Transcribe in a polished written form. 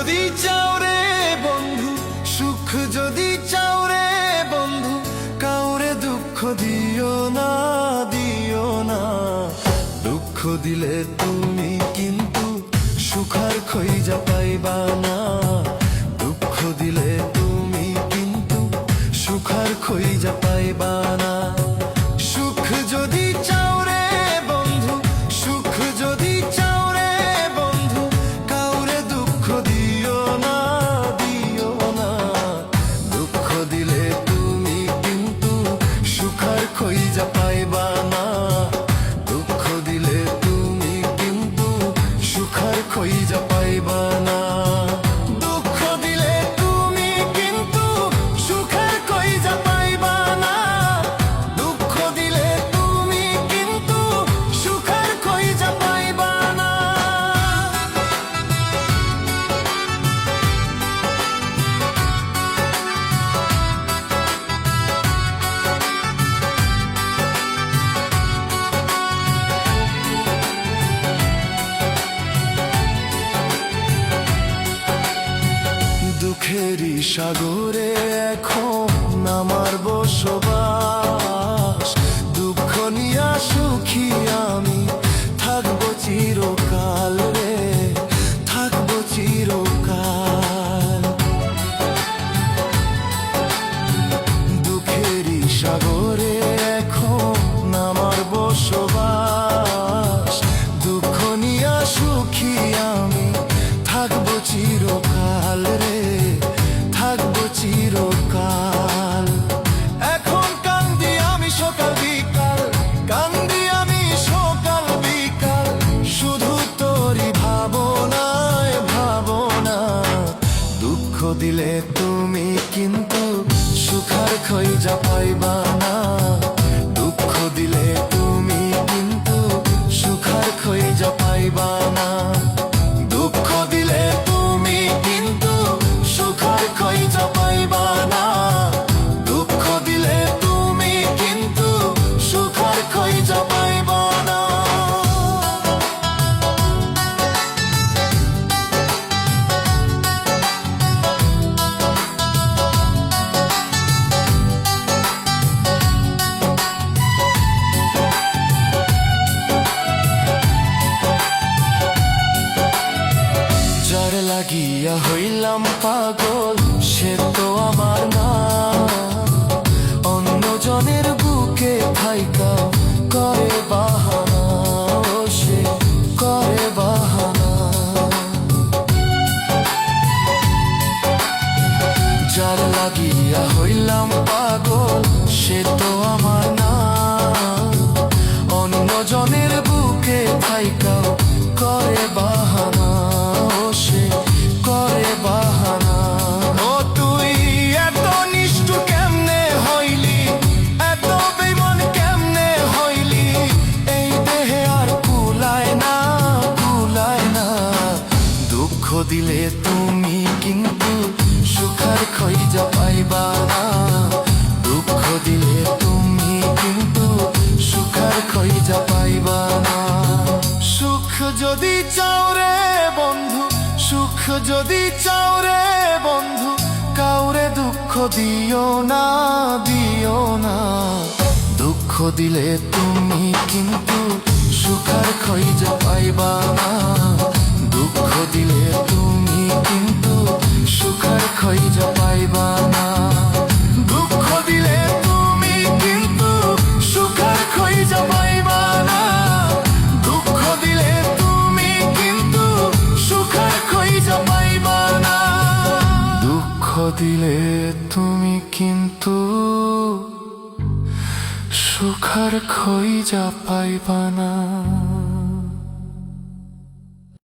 যদি চাও রে বন্ধু, সুখ যদি চাও রে বন্ধু, কাউরে দুঃখ দিও না, দিও না। দুঃখ দিলে তুমি কিন্তু সুখ আর খুঁজে পাইবা না। দুঃখ দিলে তুমি কিন্তু সুখ আর খুঁজে পাইবা না। সুখ যদি চাও রে বন্ধু, সুখ যদি চাও রে বন্ধু, কাউরে দুঃখ দিও না, দিও না। দুঃখ দিলে তুমি কিন্তু সুখ আর খুঁজে পাইবা না। দুঃখ দিলে তুমি কিন্তু সুখ আর খুঁজে পাইবা না। দুঃখ দিলে তুমি কিন্তু সুখ আর খুঁজে পাইবা না। দুঃখ দিলে তুমি কিন্তু সুখ আর খুঁজে পাইবা না। দুঃখেরই সাগরে এখন আমার বসবাস। দুঃখ নিয়া সুখী আমি থাকবো চিরকাল রে, থাকবো চিরকাল। দুঃখেরই সাগরে এখন আমার বসবাস। দুঃখ নিয়া সুখী আমি থাকবো চিরকাল রে, থাকবো চিরকাল। এখন কান্দি আমি সকাল বিকাল, কান্দি আমি সকাল বিকাল, শুধু তোরই ভাবনায় ভাবনা। দুঃখ দিলে তুমি কিন্তু সুখ আর খুঁজে পাইবা না। দুঃখ দিলে তুমি কিন্তু সুখ আর খুঁজে পাইবা না। দুঃখ দিলে তুমি কিন্তু সুখ আর খুঁজে পাইবা না। দুঃখ দিলে তুমি কিন্তু সুখ আর খুঁজে পাইবা না। যার লাগিয়া হইলাম পাগল সে তো আমার না। অন্যজনের বুকে থাইকা করে বাহানা, ও সে করে বাহানা। যার লাগিয়া হইলাম পাগল সে তো আমার না। অন্যজনের বুকে থাইকা করে বাহানা, ও সে করে বাহানা। ও তুই এত নিষ্ঠুর কেমনে হইলি, এত বেঈমান কেমনে হইলি, এই দেহে আর কুলায় না, কুলায় না। দুঃখ দিলে তুমি কিন্তু সুখ আর খুঁজে পাইবা না। দুঃখ দিলে তুমি কিন্তু সুখ আর খুঁজে পাইবা না। সুখ যদি চাও রে বন্ধু, সুখ যদি চাও রে বন্ধু, কাউরে দুঃখ দিও না, দিও না। দুঃখ দিলে তুমি কিন্তু সুখ আর খুঁজে পাইবা না। দুঃখ দিলে তুমি কিন্তু সুখ আর খুঁজে পাইবা না। দুঃখ দিলে তুমি কিন্তু সুখ আর খুঁজে পাইবা না। দুঃখ দিলে তুমি কিন্তু সুখ আর খুঁজে পাইবা না। দুঃখ দিলে তুমি কিন্তু সুখ আর খুঁজে পাইবা না।